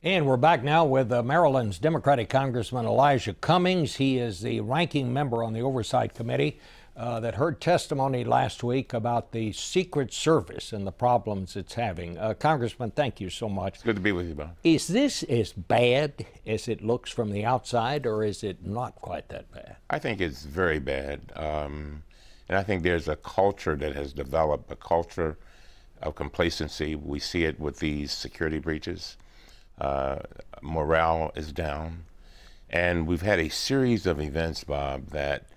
And we're back now with Maryland's Democratic Congressman Elijah Cummings. He is the ranking member on the Oversight Committee that heard testimony last week about the Secret Service and the problems it's having. Congressman, thank you so much. It's good to be with you, Bob. Is this as bad as it looks from the outside, or is it not quite that bad? I think it's very bad. And I think there's a culture that has developed, a culture of complacency. We see it with these security breaches. Morale is down, and we've had a series of events, Bob, that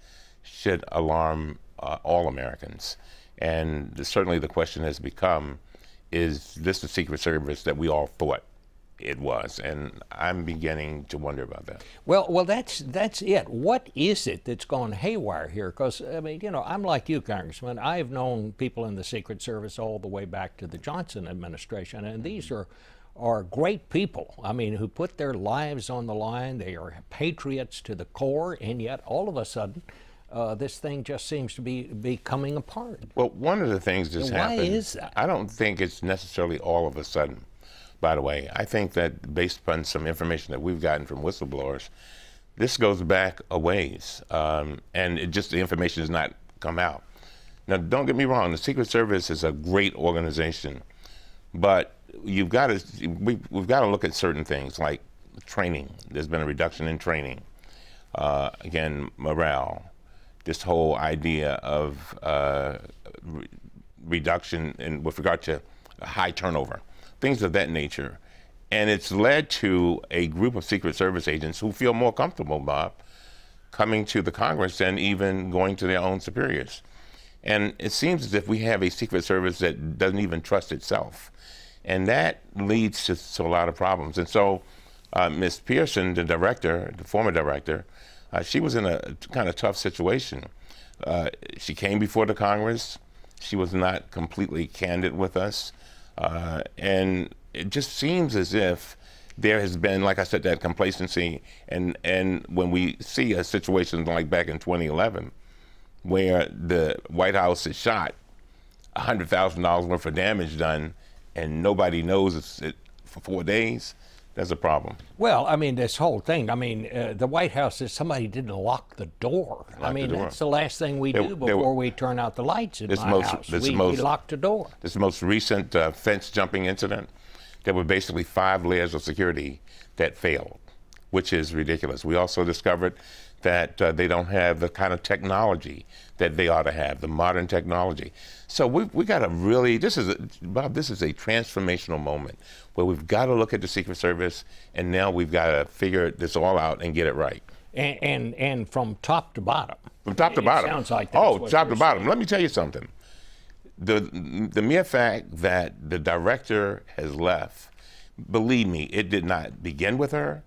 should alarm all Americans. And certainly the question has become, is this the Secret Service that we all thought it was? And I'm beginning to wonder about that. Well, that's it. What is it that's gone haywire here? Because, I mean, you know, I'm like you, Congressman. I've known people in the Secret Service all the way back to the Johnson administration, and these are great people, I mean, who put their lives on the line. They are patriots to the core, and yet all of a sudden, this thing just seems to be coming apart. Well, one of the things that's happened, why is that? I don't think it's necessarily all of a sudden, by the way. I think that based upon some information that we've gotten from whistleblowers, this goes back a ways, and the information has not come out. Now, don't get me wrong, the Secret Service is a great organization, but we've got to look at certain things like training. There's been a reduction in training. Again, morale. This whole idea of reduction with regard to high turnover, things of that nature. And it's led to a group of Secret Service agents who feel more comfortable, Bob, coming to the Congress than even going to their own superiors. And it seems as if we have a Secret Service that doesn't even trust itself. And that leads to a lot of problems. And so Ms. Pearson, the director, the former director, she was in a kind of tough situation. She came before the Congress. She was not completely candid with us. And it just seems as if there has been, like I said, that complacency. And when we see a situation like back in 2011, where the White House is shot, $100,000 worth of damage done, and nobody knows it for 4 days, there's a problem. Well, I mean, this whole thing, I mean, the White House says somebody didn't lock the door. I mean, that's the last thing we do before we turn out the lights in my house. We lock the door. This most recent fence jumping incident, there were basically 5 layers of security that failed, which is ridiculous. We also discovered that they don't have the kind of technology that they ought to have, the modern technology. So we got to really, Bob, this is a transformational moment where we've got to look at the Secret Service, and now we've got to figure this all out and get it right. And from top to bottom. From top to bottom. Sounds like that's what top to bottom. saying. Let me tell you something. The mere fact that the director has left, believe me, it did not begin with her,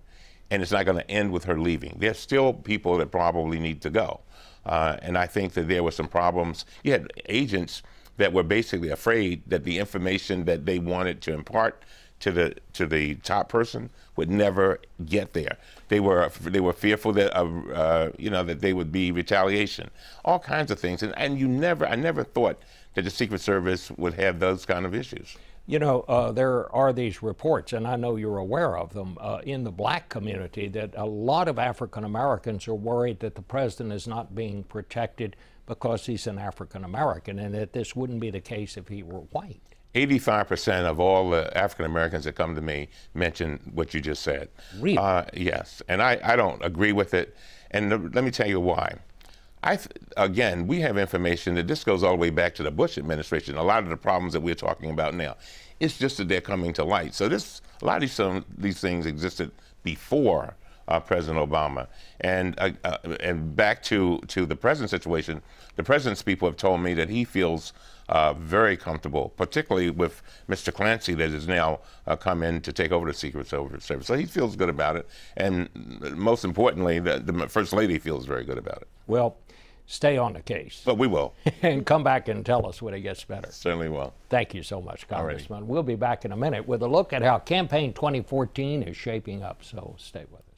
and it's not going to end with her leaving. There's still people that probably need to go. And I think that there were some problems. You had agents that were basically afraid that the information that they wanted to impart to the top person would never get there. They were fearful that that they would be retaliation, all kinds of things. And I never thought that the Secret Service would have those kind of issues. You know, there are these reports, and I know you're aware of them, in the black community, that a lot of African Americans are worried that the president is not being protected because he's an African American, and that this wouldn't be the case if he were white. 85% of all the African Americans that come to me mention what you just said. Really? Yes, and I don't agree with it, and let me tell you why. Again, we have information that this goes all the way back to the Bush administration. A lot of the problems that we're talking about now, it's just that they're coming to light. So a lot of these things existed before President Obama. And back to the present situation, the president's people have told me that he feels very comfortable, particularly with Mr. Clancy that has now come in to take over the Secret Service. So he feels good about it. And most importantly, the First Lady feels very good about it. Well, stay on the case. But we will. And come back and tell us when it gets better. Certainly will. Thank you so much, Congressman. We'll be back in a minute with a look at how Campaign 2014 is shaping up, so stay with us.